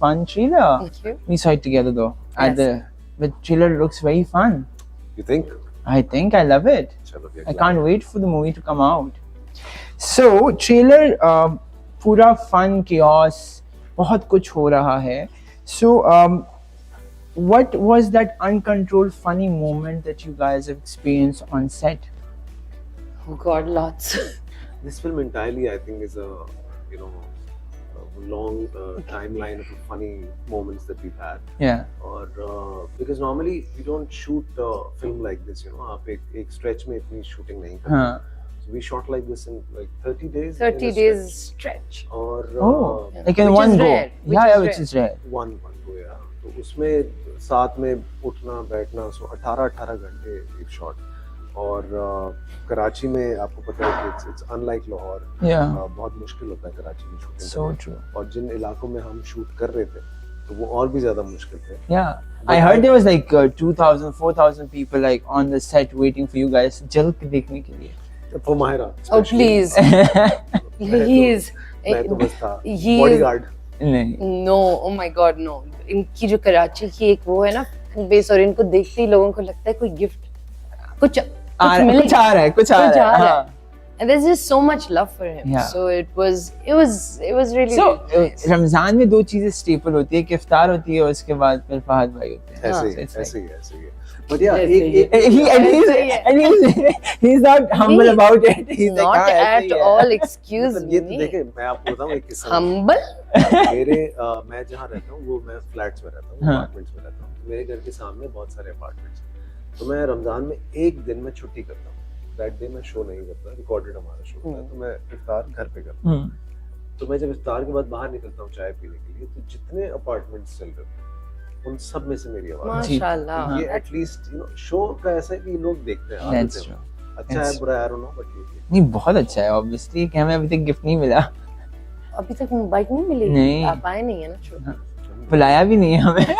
fun trailer. Thank you. We saw it together though. The trailer looks very fun. You think? I think I love it. Chalo, we are I glad. can't wait for the movie to come out. So trailer पूरा fun chaos बहुत कुछ हो रहा है. So what was that uncontrolled funny moment that you guys have experienced on set? Oh God, lots. This film entirely, I think, is a long timeline of funny moments that we've had. Yeah. और because normally we don't shoot film like this, आप एक stretch में इतनी shooting नहीं करते. हाँ. So we shot like this in like 30 days. 30 days stretch. और Oh, Yeah. like in Which one is go. rare, which Yeah, is which rare. is rare. one go, yeah. तो उसमें साथ में उठना बैठना, so 18 घंटे एक शॉट. और कराची में आपको पता है कि it's unlike लाहौर. Yeah. बहुत मुश्किल होता है कराची में शूटिंग. So true. और जिन इलाकों में हम शूट कर रहे थे तो वो और भी ज्यादा मुश्किल थे. Yeah. I heard there was like 2,000, 4,000 people like on the set waiting for you guys जल्द देखने के लिए. For Mahira. Oh please, please. मैं तो बस था He is- बॉडीगार्ड. नहीं. No, oh my God, no. इनकी जो कराची की एक वो है ना बेस, और इनको देखते ही लोगों को लगता है कोई गिफ्ट कुछ मिलेगा. कुछ आ रहा है, कुछ आ कुछ रहा आ है. रहा है. हाँ. And there's just so much love for him. Yeah. So it was really. So really nice. Ramzan में दो चीजें स्टेपल होती है, कि इफ्तार होती है और उसके बाद फिर फहद भाई होते हैं. ऐसे So ही it's like- ऐसे ही. But yeah, ऐसे ही he's not humble about it. He's Not like, हाँ, ऐसे at ही है. all. Excuse मतलब ये तो me. देखे, मैं आपको बताऊं एक किस्सा. Humble? मैं जहाँ रहता हूँ वो मैं फ्लैट्स में रहता हूँ, हाँ. अपार्टमेंट्स में रहता हूँ. मेरे घर के सामने बहुत सारे अपार्टमेंट्स. तो मैं रमजान में एक दिन में छुट्टी करता हूँ. दैट डे मैं शो नहीं करता, रिकॉर्डेड हमारा शो होता है. तो मैं इफ्तार घर पे करता हूँ. तो मैं जब इफ्तार के बाद बाहर निकलता हूँ चाय पीने के लिए, तो जितने अपार्टमेंट्स चल रहे थे उन सब में से मेरी आवाज. माशाल्लाह. ये एटलीस्ट शो का ऐसा है कि लोग देखते हैं. That's आदत है. true. अच्छा That's है बुरा है, I don't know, but ये नहीं, बहुत अच्छा है. Obviously कि हमें अभी तक गिफ्ट नहीं मिला, अभी तक बाइक नहीं मिली. नहीं. आप आए नहीं है ना शो. बुलाया भी नहीं है हमें.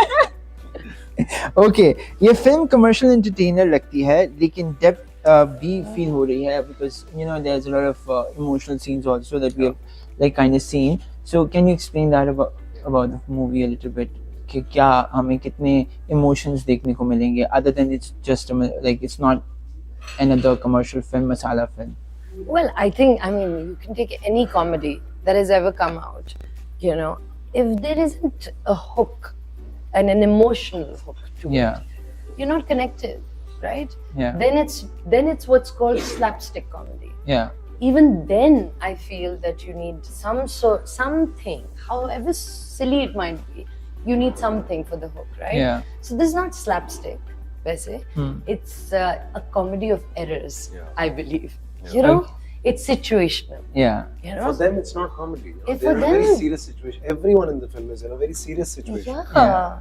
ओके, ये फिल्म कमर्शियल एंटरटेनर लगती है, लेकिन डेप्थ भी फील हो रही है, because you know there's a lot of emotional scenes also that we have like kind of seen. So can you explain that about the movie a little bit? कि क्या हमें कितने emotions देखने को मिलेंगे, other than it's just like it's not another commercial film, masala film. Well, I mean, you can take any comedy that has ever come out. You know, if there isn't a hook and an emotional hook to Yeah. it, you're not connected, right? Yeah. Then it's what's called slapstick comedy. Yeah. Even then, I feel that you need something, however silly it might be, you need something for the hook, right? Yeah. So this is not slapstick, वैसे. It's a comedy of errors, Yeah. I believe. You know, it's situational. Yeah. You For know, them, it's not comedy. If They're for in a very them- serious situation. Everyone in the film is in a very serious situation. yeah.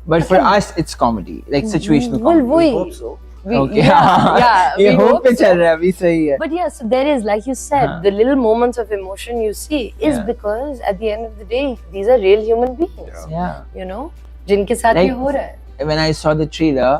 But for us, it's comedy, like situational Well, comedy. We we- hope so. Okay. yeah, ये we hope hope पे so. चल रहा है, अभी सही है. But yeah, so there is, like you said, हाँ. the little moments of emotion you see is Yeah. because at the end of the day, these are real human beings. Yeah. You know, जिनके साथ Like- ये हो रहा है. When I saw the trailer,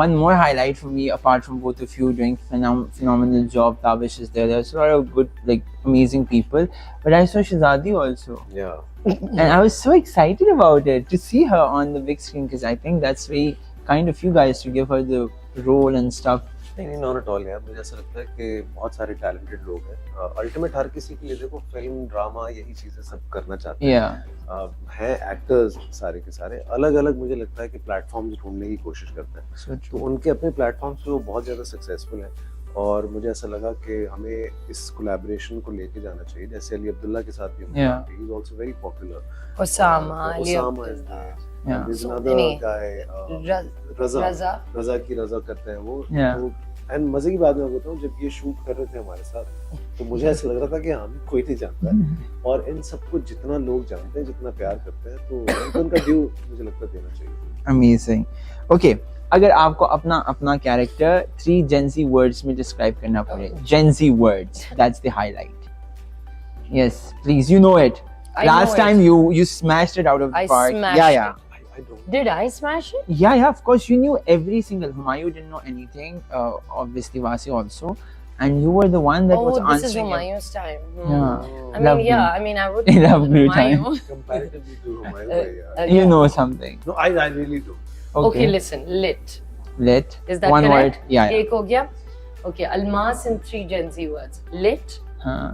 one more highlight for me, apart from both of you doing phenomenal job, Tabish is there. There's a lot of good, like amazing people. But I saw Shazadi also, Yeah. and I was so excited about it to see her on the big screen, because I think that's very kind of you guys to give her the role and stuff. नहीं not at all यार. मुझे ऐसा लगता है कि बहुत सारे talented लोग हैं. अल्टीमेट हर किसी के लिए देखो फिल्म ड्रामा यही चीजें सब करना चाहते हैं. Yeah. हैं एक्टर्स सारे के सारे अलग अलग. मुझे लगता है कि प्लेटफॉर्म्स ढूंढने की कोशिश करते हैं. So तो true. उनके अपने प्लेटफॉर्म्स पे वो बहुत ज़्यादा सक्सेसफुल हैं. और मुझे ऐसा लगा कि हमें इस कोलैबोरेशन को लेके जाना चाहिए. जैसे अली अब्दुल्ला के साथ भी Yeah. He is also very popular. Osama, Ali Osama is Abdullah, there. Yeah. There's So another many. guy, Raza. रजा की रजा करते हैं वो. Yeah. एंड मजे की बात मैं बताऊं, जब ये शूट कर रहे थे हमारे साथ तो मुझे ऐसा लग रहा था कि हम कोई नहीं जानता है. और इन सबको जितना लोग जानते हैं, जितना प्यार करते हैं, तो उनको उनका ड्यू मुझे लगता है देना चाहिए. Amazing. Okay. अगर आपको अपना कैरेक्टर 3 Gen Z words में डिस्क्राइब करना पड़े, Gen Z words, that's the highlight. Yes, please, you know it. I know Last it. time you smashed it out of the I park. smashed Yeah. I don't. Did I smash it? Yeah, of course, you knew every single. Humayun didn't know anything. Obviously, Wasi also. and you were the one that was Oh, this is answering. Humayun's time. Yeah. I mean, yeah. I mean, I would. Love Guru time. Humayun. Comparatively to Humayun bhai, yeah. You know something. No, I really do. Okay, listen. Lit. Lit. Is that one correct? word? Yeah. Ek ho gaya. Okay, Almas in 3 Gen Z words. Lit. Huh.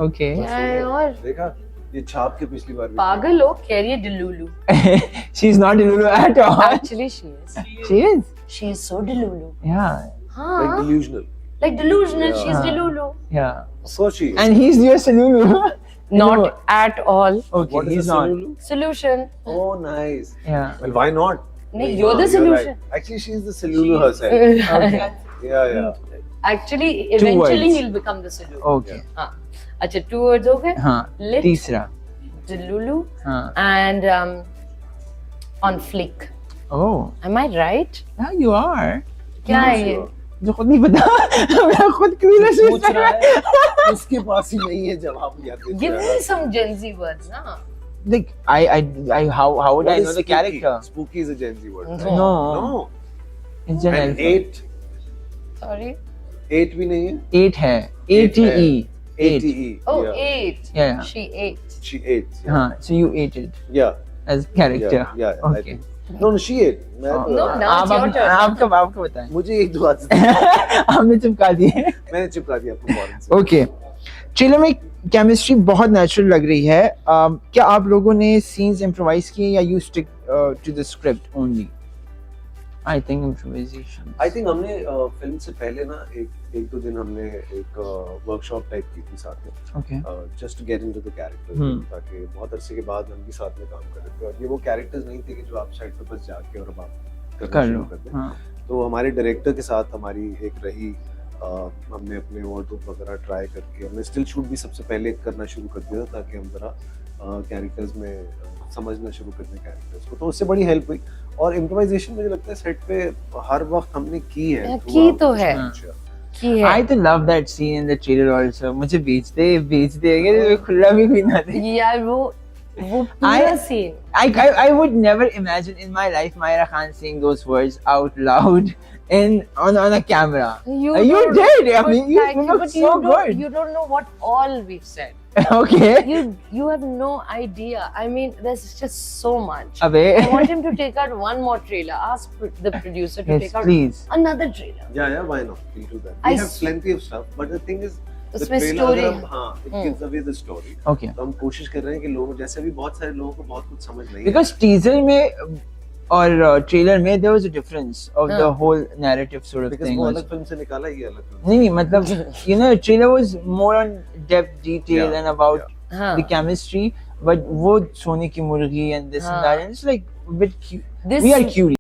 Okay. क्या है और देखा ये छाप के पिछली बार भी पागल हो कह रही है delulu. She's not Delulu at all. Actually, she is. She is. She is so delulu. Yeah. like हाँ. delusional. Like delusional. Yeah. She's delulu. Yeah. Of course she is. And he's your Salulu. Not No. at all. Okay, What is he's a not. Salulu? Solution. Oh, nice. Yeah. Well, why not? No, you're the You're solution. right. Actually, she's the Salulu herself. Okay. Yeah. Actually, eventually words. he'll become the solution. Okay. हाँ. अच्छा, 2 words हो गए. हाँ. Lit. तीसरा. Delulu. हाँ. And on fleek. Oh. Am I right? Yeah, you are. क्या है ये? जो खुद नहीं पता. मैं खुद क्लियर पूछ रहा है उसके पास ही नहीं है जवाब याद देते Give me some Gen Z words, ना? Like how would I know the character? Spooky is a Gen Z word. No. No. It's an And alpha. 8 Sorry. 8 भी नहीं है. 8 है. ATE. 8. ATE. Oh, Yeah. 8. Yeah. She ate. She ate. Yeah. हाँ. So you ate it Yeah. as character. Yeah. I Okay. think. No, she ate. मैं No, now it's your turn. आपका बताएं. मुझे एक दो हाथ से हमने चिपका दिए. मैंने चिपका दिया आपको फौरन से. ओके. ट्रेलर में केमिस्ट्री बहुत नेचुरल लग रही है. क्या आप लोगों ने सीन्स इम्प्रोवाइज किए या you stick to the script only? I think improvisation. I think हमने फिल्म से पहले ना एक दो दिन हमने एक वर्कशॉप टाइप की थी साथ में. Okay. Just to get into the characters ताकि बहुत अरसे के बाद हम भी साथ में काम कर रहे थे और ये वो कैरेक्टर्स नहीं थे कि जो आप साइड पे बस जाके और अब आप कर करना लो. शुरू कर दें. हाँ. तो हमारे डायरेक्टर के साथ हमारी एक रही हमने अपने वार्डरोब वगैरह ट्राई करके हमने स्टिल शूट भी सबसे पहले करना शुरू कर दिया था ताकि हम जरा कैरेक्टर्स में समझना शुरू कर दें कैरेक्टर्स को. तो उससे बड़ी हेल्प हुई और इम्प्रोवाइजेशन मुझे लगता है सेट पे हर वक्त हमने की है. की तो है. की है. I to love that scene in the trailer also. मुझे भेज दे अगर खुला भी कोई ना दे. यार वो पूरा scene. I would never imagine in my life Myra Khan saying those words out loud on a camera. You don't- did. I mean, you Thank look but so good. You don't know what all we've said. Okay. You have no idea. I mean, there's just so much. Abey. I want him to take out one more trailer. Ask the producer to Yes, take out please. another trailer. Yeah, why not? We'll do that. I We have s- plenty of stuff, but the thing is, the उसमें trailer story अगर हम- है. हाँ, it gives away the story. Okay. तो हम कोशिश कर रहे हैं कि लोग जैसे भी बहुत सारे लोगों को बहुत कुछ समझ नहीं Because teaser में और ट्रेलर में there was a difference of the whole narrative sort of Because thing. वो also. अलग फिल्म से निकाला ये अलग फिल्म. नहीं मतलब you know trailer was more on depth detail Yeah, and about हाँ. the chemistry, but वो सोने की मुर्गी and this and हाँ. that and it's like a bit cute. This We are curious.